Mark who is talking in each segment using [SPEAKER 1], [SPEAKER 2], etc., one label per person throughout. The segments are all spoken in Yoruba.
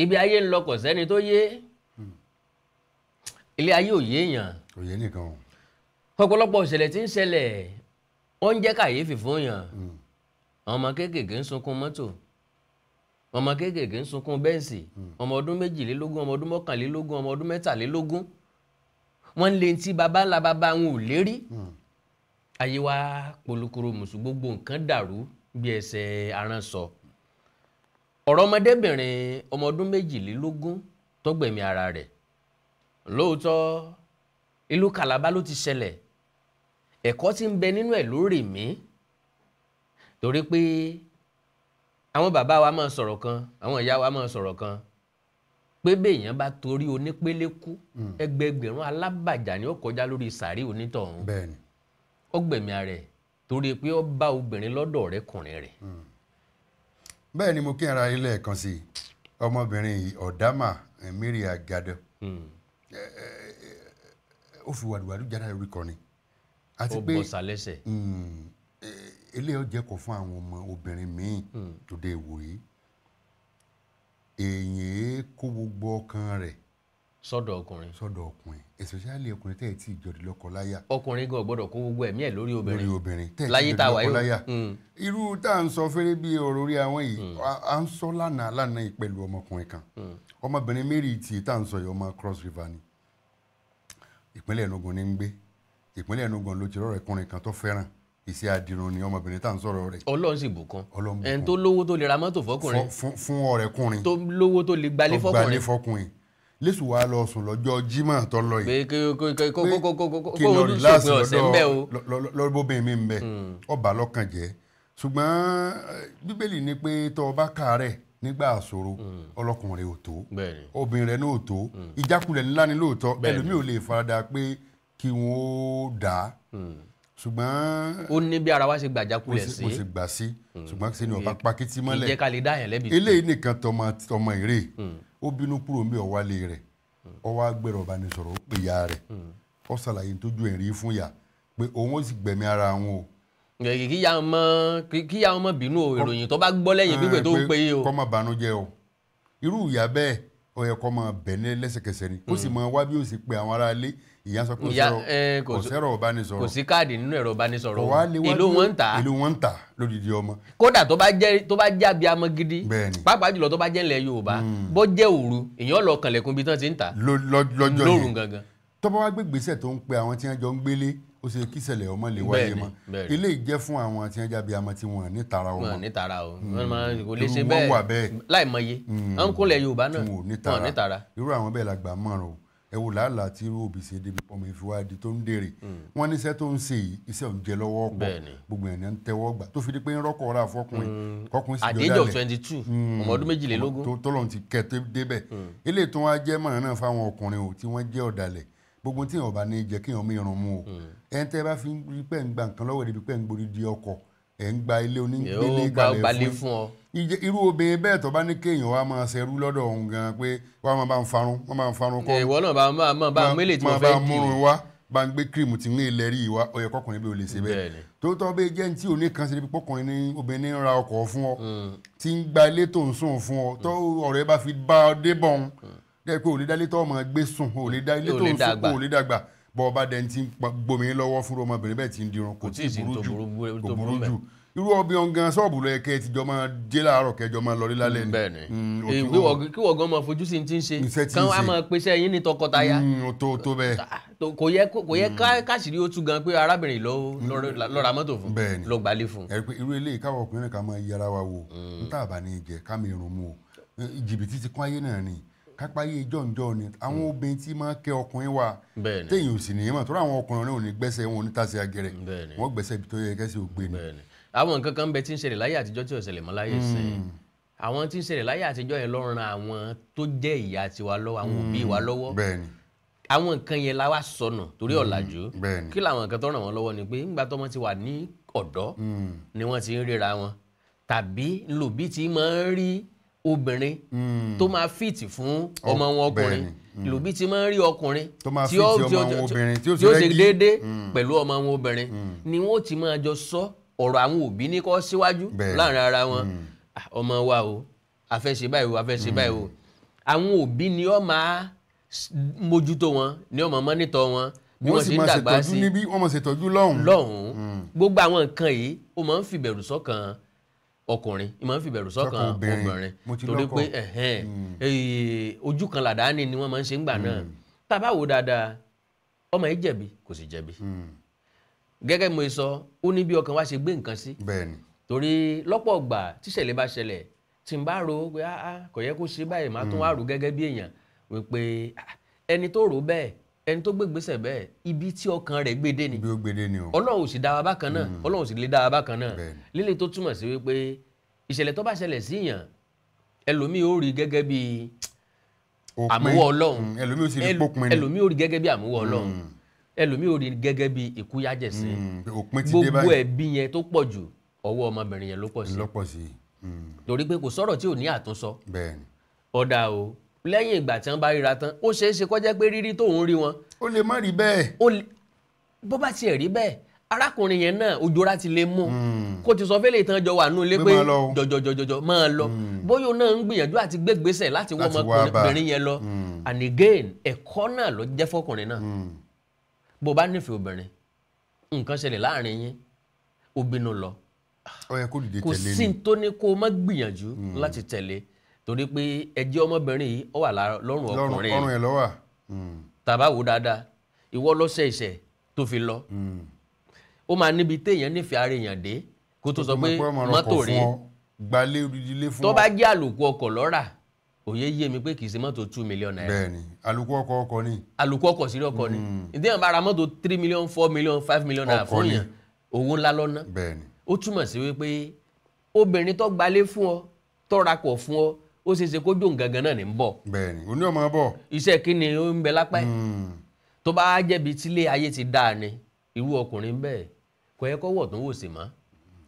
[SPEAKER 1] ibi ayé ń lọ kò sẹ́ni tó yé ilé ayé ò yéèyàn.
[SPEAKER 2] kò yé nìkan o.
[SPEAKER 1] ọ̀pọ̀lọpọ̀ ìṣẹ̀lẹ̀ tí ń ṣẹlẹ̀ ó ń jẹ́ kàyéfì fún yàn. àwọn ọmọ kéékèèké ń sunkún mọ́tò, ọmọ kéékèèké ń sunkún bẹ́ǹsì, ọmọ ọdún 22, ọmọ ọdún 21, ọmọ ọdún 23 wọ́n lè tí baba ńlá baba wọn ò lérí. ayé wa polúkúrò mùsù, gbogbo nǹkan dàrú bí ẹsẹ̀ aránsọ. ọ̀rọ̀ ọmọdébìnrin ọmọ ọdún 22 tó gbẹ̀mí ara rẹ̀ lóòótọ́ ìlú Calabar ló ti ṣẹlẹ̀. ẹ̀kọ́ tí ń bẹ nínú ẹ̀ ló rè mí torí pé àwọn bàbá wa máa sọ̀rọ̀ kan, àwọn ìyá wa máa sọ̀rọ̀ kan pé béèyàn bá torí onípele kú ẹgbẹgbẹ̀rún alábàjá ni ó kọjá lórí sàárì onítọ̀hún.
[SPEAKER 2] bẹ́ẹ̀ni.
[SPEAKER 1] ó gbẹ̀mí ara rẹ̀ torí pé ó bá obìnrin lọ́dọ̀ ọ̀rẹ́kùnrin rẹ̀.
[SPEAKER 2] bẹ́ẹ̀ ni mo kí ara ilé ẹ̀kan sí ọmọbìnrin yìí Ọ̀dàmà Mary Agado ó fi wàdùwàdù jáde orí kan ni àti pé
[SPEAKER 1] ó bọ́ sálẹ́sẹ̀.
[SPEAKER 2] ilé ọjẹ́ kọ̀ fún àwọn ọmọ obìnrin míì tó dé ìwòye èèyàn kó gbogbo ọkàn rẹ̀
[SPEAKER 1] sọ́dọ̀ ọkùnrin
[SPEAKER 2] especially ọkùnrin tẹ́ ẹ̀ tí ìjọdí lọ́kọ láyà.
[SPEAKER 1] ọkùnrin gan gbọ́dọ̀ kó gbogbo ẹ̀mí ẹ̀ lórí obìnrin
[SPEAKER 2] tẹ́ ẹ̀
[SPEAKER 1] láyé
[SPEAKER 2] tí
[SPEAKER 1] tá a
[SPEAKER 2] ìjọdí
[SPEAKER 1] wà
[SPEAKER 2] lọ́kọ láyà.
[SPEAKER 1] yìí.
[SPEAKER 2] irú tá à ń sọ fẹ́rẹ́ bí ọ̀rọ̀ orí àwọn yìí à ń sọ lánàá yìí pẹ̀lú ọmọkùnrin kan ọmọbìnrin Mary tí tá à ń sọ yìí ọmọ Cross River ni ìpínlẹ̀ Enugu ní ń gbé ìpínlẹ̀ Enugu ló ti rọrọ̀ ẹkùnrin kan tó fẹ́ràn iṣẹ́ adirun ni ọmọbìnrin tá à ń sọ̀rọ̀ rẹ̀.
[SPEAKER 1] Ọlọ́run sì bùkún ẹni tó lówó tó lè ra mọ́tò fọkùnrin
[SPEAKER 2] fún ọ̀rẹ́kùnrin
[SPEAKER 1] tó lówó tó lè gbalé fọkùnrin
[SPEAKER 2] lẹ́sùn wa lọ sùn lọ́jọ́ Jímọ̀ tó lọ yìí.
[SPEAKER 1] pé kó
[SPEAKER 2] lọ rìláàsì
[SPEAKER 1] lọ́dọ̀
[SPEAKER 2] lọ́bọ̀bìnrin mi ń bẹ ọba lọ́kàn jẹ́ ṣùgbọ́n Bíbélì ní pé tó o bá káàárẹ̀ nígbà àṣòro ọlọ́kùnrin ò tó obìnrin rẹ̀ náà ò tó ìjákulẹ̀ ńlá ni lóòótọ́ ẹlòmíì ò lè farada pé kí wọ́n ó dà á ṣùgbọ́n
[SPEAKER 1] ó ní bí ara wa ṣe gbàjákulẹ̀ sí
[SPEAKER 2] mo sì gbà sí ṣùgbọ́n ṣe ni ọba pakiti mọ́lẹ̀
[SPEAKER 1] ìjẹ́ ká lè dá yẹn lẹ́bi.
[SPEAKER 2] eléyìí nìkan tọmọ ìrè ó bínú kúrò níbi ọ̀wálé rẹ̀ ọwọ́ agbẹ̀rọ̀ ọ̀bánisọ̀rọ̀ ó pè ya rẹ̀ ó ṣàlàyé tójú ẹ̀rí fún ya pé òun ó sì gbẹ̀mí ara wọn o.
[SPEAKER 1] kíyà ọmọ bínú o ìròyìn tó bá gbọ́ lẹ́yìn pípẹ́ tó ń pè é o.
[SPEAKER 2] kọ́ máa banújẹ́ o irú ìyá bẹ́ẹ̀ ó yẹ kó máa bẹ̀ ní lẹ́sẹ̀kẹsẹ̀ ni ó sì máa wá bí ó sì pe àwọn aráalé ìyá sọ pé kò sẹ́rọ̀ ọ̀bánisọ̀rọ̀
[SPEAKER 1] kò sí káàdì nínú ẹ̀rọ ọ̀bánisọ̀rọ̀ èló wọn ń tà
[SPEAKER 2] lódìdí ọmọ.
[SPEAKER 1] kódà tó bá jẹ́ abiyamọ gidi pàápàá jùlọ tó bá jẹ́ ilẹ̀ Yorùbá bó jẹ́ òru èèyàn lọ kànlẹ̀kùn bí tán ti ń tà lóru gangan.
[SPEAKER 2] tó bá wá gbé gbèsè tó ń pe àwọn tí wọ́n jọ ń gbélé ó ṣe kí ìṣẹ̀lẹ̀ ọmọ lè wáyé mọ́ ilé ìjẹ́ fún àwọn tí wọ́n jẹ́ abiyamọ tí wọ́n ní tara ọmọ.
[SPEAKER 1] wọ́n ní tara o kò lè ṣe bẹ́ẹ̀ láì mọye àwọn kúnlẹ̀ Yorùbá náà wọ́n ní tara.
[SPEAKER 2] irú àwọn bẹ́ẹ̀ la gbà mọ́ràn o ẹ wò làálàá tí irú òbí ṣe débi pọ́nmọ́ ìfiwádìí tó ń dèrè wọ́n níṣẹ́ tó ń ṣe yìí iṣẹ́ ò ń jẹ lọ́wọ́ pọ̀ gbogbo ẹ̀ ní ń tẹ́wọ́ gbà tó fi di pé ń rọ́kọ̀ ọ̀rá fọkùnrin kọkùnrin sì jọ dálẹ̀
[SPEAKER 1] àdéjọ 22 ọmọ ọdún 22
[SPEAKER 2] tọ́lọ́run ti kẹ́ débẹ̀ eléyìí tó wá jẹ́ mọ̀ràn náà fáwọn ọkùnrin o tí wọ́n jẹ́ ọ̀dàlẹ̀ gbogbo tí wọn bá ní jẹ́ kí wọn mú irun mú o ẹn tẹ́ bá fi rí pẹ́ ń gba nǹkan lọ́wọ́ ẹ̀rí pẹ́ ń gborí di ọkọ̀ ẹ̀ ń gba ilé onígbélé kalẹ̀ fún ọ. irú obìnrin bẹ́ẹ̀ tó bá ní kéèyàn wá máa ṣerú lọ́dọ̀ òun gan pé wọ́n máa bá ń farun kọ́.
[SPEAKER 1] ìwọ náà bá ń mélèé tí wọ́n fẹ́
[SPEAKER 2] dì í. máa bá múrun wá bá ń gbé kírìmù tí ń ní ilẹ̀ rí ìwá ọyẹ kọkùnrin bí o lè ṣe bẹ́ẹ̀. tóótọ́ bẹ́ẹ̀ jẹ́ tí òní kan ṣe níbi pọ́kùnrin ní obìnrin ń ra ọkọ̀ fún ọ tí ń gba ilé tó ń sùn fún ọ tó ọ̀rẹ́ bá fi bá ọ dé bọ̀ ń dẹ́ pé òní dálé tó ọmọ gbé sùn òní dá ilé tó ń sùn kó òní dàgbà bọ́ ọba dẹ́n tí gbomi lọ́wọ́ fún ọmọbìnrin bẹ́ẹ̀ tí ń dirun kò tí ì burú jù irú ọbẹ̀ ọ̀gán ṣọ́ọ̀bù lọ yẹ kẹ́ ẹ ti jọ máa dé láàárọ̀ kẹjọ máa lọrí lálẹ́ ni.
[SPEAKER 1] bẹ́ẹ̀ni kí wọ́n gan máa fojú sí ti ń ṣe kán wá máa pèsè ẹyin ní tọkọtaya.
[SPEAKER 2] tó bẹ́ẹ̀.
[SPEAKER 1] kò yẹ káṣírí ó tú gan pé arábìnrin lọ ra mọ́tò fún lọ gbalé fún.
[SPEAKER 2] irú eléyìí káwọn ọkùnrin ká máa yẹra wa wò n tá àbá ní jẹ ká mi rún mu o jìbìtì ti kún ayé náà ni kápáyé jọ̀ǹjọ̀ ni àwọn obìnrin tí máa kẹ́ ọkùnrin wa téèyàn ò sì nìyẹn mọ̀ tó ráwọn ọkùnrin náà ò ní gbẹ́sẹ̀ wọn ò ní tàṣe àgẹ̀rẹ̀ wọ́n gbẹ́sẹ̀ ibi tó yẹ kẹ́sì ò gbé ni.
[SPEAKER 1] àwọn nǹkan kan bẹ tí ń ṣẹlẹ̀ láyé àtijọ́ tí ò ṣẹlẹ̀ mọ́ láyé sẹ́yìn àwọn tí ń ṣẹlẹ̀ láyé àtijọ́ yẹn ló ran àwọn tó jẹ́ ìyá tiwa lọ́wọ́ àwọn òbí wa lọ́wọ́ àwọn nǹkan yẹn la wá sọnù torí ọ̀làjú kí làwọn nǹkan tó ràn wọ́n lọ́wọ́ ni pé ńgbà tọ́mọ ti wà ní ọ̀dọ́ ni wọ́n ti ń ríra wọn tàbí lòbí ti máa ń rí obìnrin tó máa fìtì fún ọmọ wọn ọkùnrin lòbí ti máa ń rí ọkùnrin tí ó ṣe déédéé pẹ̀lú ọmọ wọn obìnrin ni wọ́n ti máa jọ sọ ọ̀rọ̀ àwọn òbí ní kọ́ síwájú láàrin ara wọn ọmọ wa o a fẹ́ ṣe báyìí o a fẹ́ ṣe báyìí o àwọn òbí ni ó máa mójútó wọn ni ó máa mọ́nítọ̀ wọn bí wọ́n ṣe ń dàgbà sí
[SPEAKER 2] wọ́n máa ṣètọ́jú lọ́hùn-ún
[SPEAKER 1] gbogbo àwọn nǹkan yìí ó máa ń fìbẹ̀rù sọ́kàn ọkùnrin ó máa ń fìbẹ̀rù sọ́kàn obìnrin torí pé ojú kan làdáni ni wọ́n máa ń ṣe ń gbà náà tá a bá wò dáadáa ọmọ yìí jẹ̀bi kò sì jẹ̀bi gẹ́gẹ́ mo sọ ó ní bí ọkàn wa ṣe gbé nǹkan sí torí lọ́pọ̀ ìgbà tíṣẹ̀lẹ̀ bá ṣẹlẹ̀ tí n bá ro pé kò yẹ kó ṣe báyìí máa tún wá rò gẹ́gẹ́ bí èèyàn wípé ẹni tó rò bẹ́ẹ̀ ẹni tó gbégbèsè bẹ́ẹ̀ ibi tí ọkàn rẹ̀ gbédé ni Ọlọ́run ò sì dá wa bákan náà Ọlọ́run ò sì lè dá wa bákan náà lílé tó túmọ̀ sí wípé ìṣẹ̀lẹ̀ tó bá ṣẹlẹ̀ sí èèyàn ẹlòmíì ó rí gẹ́gẹ́ bí àmúwọ́ Ọlọ́run ẹlòmíì ó rí gẹ́gẹ́ bí àmúwọ́ Ọlọ́run ẹlòmíì ó rí gẹ́gẹ́ bí ìkúyàjẹ̀sìn gbogbo ẹ̀bi yẹn tó pọ̀ jù ọwọ́ ọmọbìnrin yẹn ló pọ̀ sí torí pé kò sọ̀rọ̀ tí ò ní àtúnsọ ọ̀dà o lẹ́yìn ìgbà tí wọ́n bá ríra tán ó ṣeé ṣe kó jẹ́ pé rírí tóun rí wọn
[SPEAKER 2] ó lè má rí bẹ́ẹ̀
[SPEAKER 1] bó bá tiẹ̀ rí bẹ́ẹ̀ arákùnrin yẹn náà ojora ti lè mú kó ti sọ fẹ́lẹ̀ ìtàn jọ wà nù lé pé jọjọjọjọ máa lọ bóyá òun náà ń gbìyànjú àti gbégbèsè láti wọ́n ọmọbìnrin yẹn lọ and again ẹ̀kọ́ náà ló jẹ́ fọkùnrin náà bó bá nífẹ̀ẹ́ obìnrin nǹkan ṣẹlẹ̀ láàrin yín ó bínú lọ kò sí tó ní kó má gbìyànjú láti tẹ̀lé torí pé ẹjẹ́ ọmọbìnrin yìí ó wà lọ́rùn ọkùnrin
[SPEAKER 2] ọrùn ẹ̀ ló wà
[SPEAKER 1] tàbá wò dáadáa ìwọ lọ́sẹ̀ ìṣẹ̀ tó fi lọ ó máa níbi téèyàn nífẹ̀ẹ́ ara èèyàn dé kó tó sọ pé mọ́tò rí tó bá jẹ́ àlòkù ọkọ̀ lọ́rà òye yé mi pé kì í ṣe mọ́tò 2 million naira.
[SPEAKER 2] bẹ́ẹ̀ni àlòkù ọkọ̀ ni.
[SPEAKER 1] àlòkù ọkọ̀ sí ọkọ̀ ni ìdíyàn bá ra mọ́tò 3 million 4 million 5 million naira fún yàn owó ńlá lọ́nà.
[SPEAKER 2] bẹ́ẹ̀ni
[SPEAKER 1] ó túmọ̀ sí wípé obìnrin tó gbalé fún ọ tó rakọ̀ fún ọ ó ṣeé ṣe kó jò gangan náà ní ń bọ̀.
[SPEAKER 2] bẹ́ẹ̀ni oní ọmọ bọ̀.
[SPEAKER 1] iṣẹ́ kí ni ó ń bẹ lápẹ́ tó bá jẹ́bi tílé ayé ti dáa ni irú ọkùnrin bẹ́ẹ̀ kò yẹ kó wọ̀ tó ń wò sí mọ́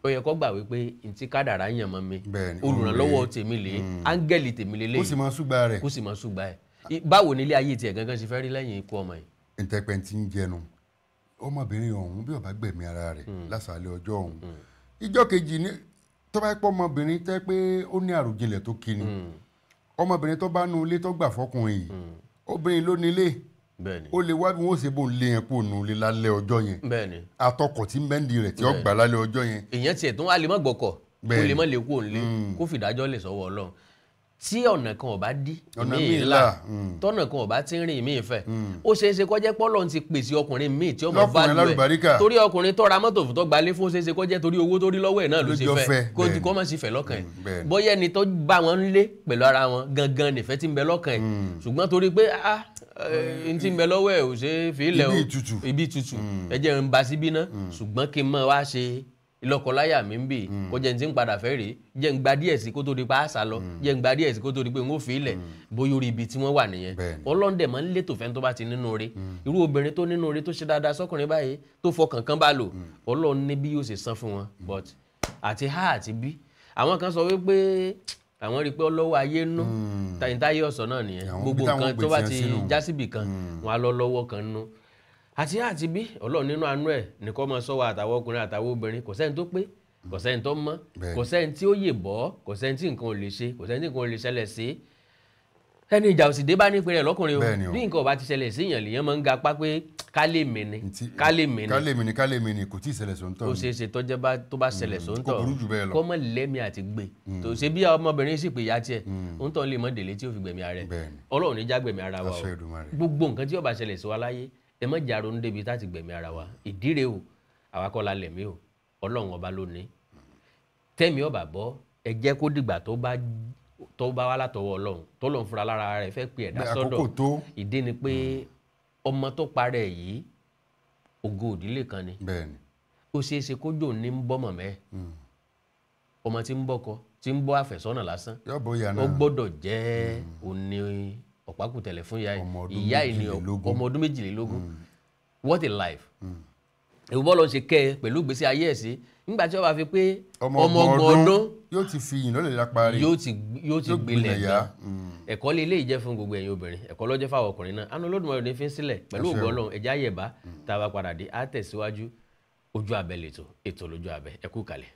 [SPEAKER 1] ó yẹ kó gbà wípé ntí kádàrá yàn mọ́ mi olùrànlọ́wọ́ tèmi lè áńgẹ́lì tèmi lè léyìí
[SPEAKER 2] kó sì máa ṣùgbà rẹ̀
[SPEAKER 1] kó sì máa ṣùgbà ẹ̀ báwo nílé ayé tiẹ̀ gangan ṣe fẹ́ rí lẹ́yìn ikú ọmọ yìí.
[SPEAKER 2] ntẹ́pẹ́ ti ń jẹnu ọmọbìnrin ọ̀hún bí ó bá gbẹ̀mí ara rẹ̀ lásàálẹ̀ ọjọ́ ọ̀hún ìjọ́ kejì ní tó bá pọ̀ ọmọbìnrin tẹ́ pé ó ní àròjinlẹ̀ tó kíni ọmọbìnrin tó bá nu ilé tó gbà fọkùnrin yìí obìnrin ló nílé ó lè wá bí wọ́n ṣe bó ń lé yẹn kó nu ilé lálẹ́ ọjọ́ yẹn atọkọ̀ tí mẹ́ndì rẹ̀ tí ó gbà lálẹ́ ọjọ́ yẹn.
[SPEAKER 1] èèyàn tiẹ̀ tó wá lè má gbọ́kọ̀ kó lè má lè kó nílé kó fìdájọ́ lè sọ́wọ́ Ọlọ́run tí ọ̀nà kan ò bá dí ìmí ìlà tọ́nà kan ò bá ti ń rìn ìmí ìfẹ́ ó ṣeé ṣe kó jẹ́ pé Ọlọ́run ti pèsè ọkùnrin míì tí ó mọ̀ bá lù ẹ̀ torí ọkùnrin tó ra mọ́tò fún tó gbalé fún ó ṣeé ṣe kó jẹ́ torí owó tó rí lọ́wọ́ ẹ̀ náà ló ṣe fẹ́ kó má sì fẹ́ lọ́kàn ẹ̀ bóyá ẹni tó bá wọn lé pẹ̀lú ara wọn gangan nìfẹ́ tí ń bẹ lọ́kàn ẹ̀ ṣùgbọ́n torí pé n tí ń bẹ lọ́wọ́ ẹ̀ ò ṣe é fi ilẹ̀ o ibi tutù ẹ jẹ́ ń ba síbí ná ṣùgbọ́n kí n mọ̀ wá ṣe ìlọkọláyà mi ń bì kó jẹ́ n ti ń padà fẹ́ rèé jẹ́ ń gba díẹ̀ sí kó tó di pa àṣà lọ jẹ́ ń gba díẹ̀ sí kó tó di pé n ó fi ilẹ̀ bóyá orí ibi tí wọ́n wà nìyẹn ọlọ́ndẹ̀ máa ń létò fẹ́ tó bá ti nínú rí irú obìnrin tó nínú rí tó ṣe dáadáa sọ́kùnrin báyìí tó fọkàn kan bá lò Ọlọ́run ní bí yóò ṣe san fún wọn but àti ha àti bí àwọn kan sọ wípé àwọn rí i pé ọlọ́wọ́ ayé nú táyé ọ̀sán náà nìyẹn gbogbo nǹkan tó bá ti jásíbì kan wọn á lọ lọ́wọ́ kan nú àti bí Ọlọ́run nínú àánú ẹ̀ nìkan máa sọ wa àtàwọn ọkùnrin àtàwọn obìnrin kò sẹ́ni tó pé kò sẹ́ni tó mọ́ kò sẹ́ni tí ó yè bọ́ kò sẹ́ni tí nǹkan ò lè ṣe kò sẹ́ni tí nǹkan ò lè ṣẹlẹ̀ sí ẹni ìjà òsì dé bá ní ìpínlẹ̀ lọ́kùnrin o bí nǹkan ò bá ti ṣẹlẹ̀ sí èèyàn lèèyàn máa ń ga pa pé ká lè mìíní
[SPEAKER 2] kò tí ì ṣẹlẹ̀ sóńtọ̀
[SPEAKER 1] ó ṣeé ṣe tó bá ṣẹlẹ̀ sóńtọ̀ kọ́ mọ́ lẹ́mí àti gbé tó ṣe bí ọmọbìnrin sì pé ìyá tiẹ̀ òǹtọ̀ lè mọ́ délé tí ó fi gbẹ̀mí ara rẹ̀ Ọlọ́run ní já gbẹ̀mí ara wa o gbogbo nǹkan tí ó bá ṣẹlẹ̀ sí wa láyé ẹ má jà ronú débi tá ti gbẹ̀mí ara wa ìdíre o àwa kọ́ la lẹ̀mí o Ọlọ́run ọba ló ní tẹ́mi ọba bọ́ ẹ jẹ́ kó dìgbà tó bá wá látọwọ́ Ọlọ́run tọ́lọ́run fúnra lára rẹ̀ fẹ́ pè ẹ̀dá sọ́dọ̀ ìdí ni pé ọmọ tó parẹ́ yìí ògo òdílé kan ni ó ṣeé ṣe kó jò ní ń bọ́ mọ̀mẹ́ ọmọ tí ń bọ́kọ tí ń bọ́ àfẹ́sọ́nà lásán ó gbọ́dọ̀ jẹ́ òní ọ̀pákùtẹ̀lẹ̀ fún ìyá ẹ̀ ní ọmọ ọdún 22 what a life èwo bọ́ọ̀lù ṣe kẹ́ ẹ pẹ̀lú ìgbésí ayé ẹ̀ sí nígbà tí wọ́n bá fi pé ọmọ ọgbọ̀n ọdún
[SPEAKER 2] yóò ti fi yìn lọ́lẹ̀ lápá rẹ̀
[SPEAKER 1] yóò ti gbilẹ̀ gan ẹ̀kọ́ lé ilé ìjẹ́ fún gbogbo ẹ̀yin obìnrin ẹ̀kọ́ ló jẹ́ fáwọn ọkùnrin náà àánú Olódùmarè ní fi ń sílẹ̀ pẹ̀lú ògo Ọlọ́run ẹ̀já yẹ̀bá tá a bá padà dé á tẹ̀síwájú Ojú Abẹ́ lètò ètò lójú abẹ́ ẹ kú kalẹ̀.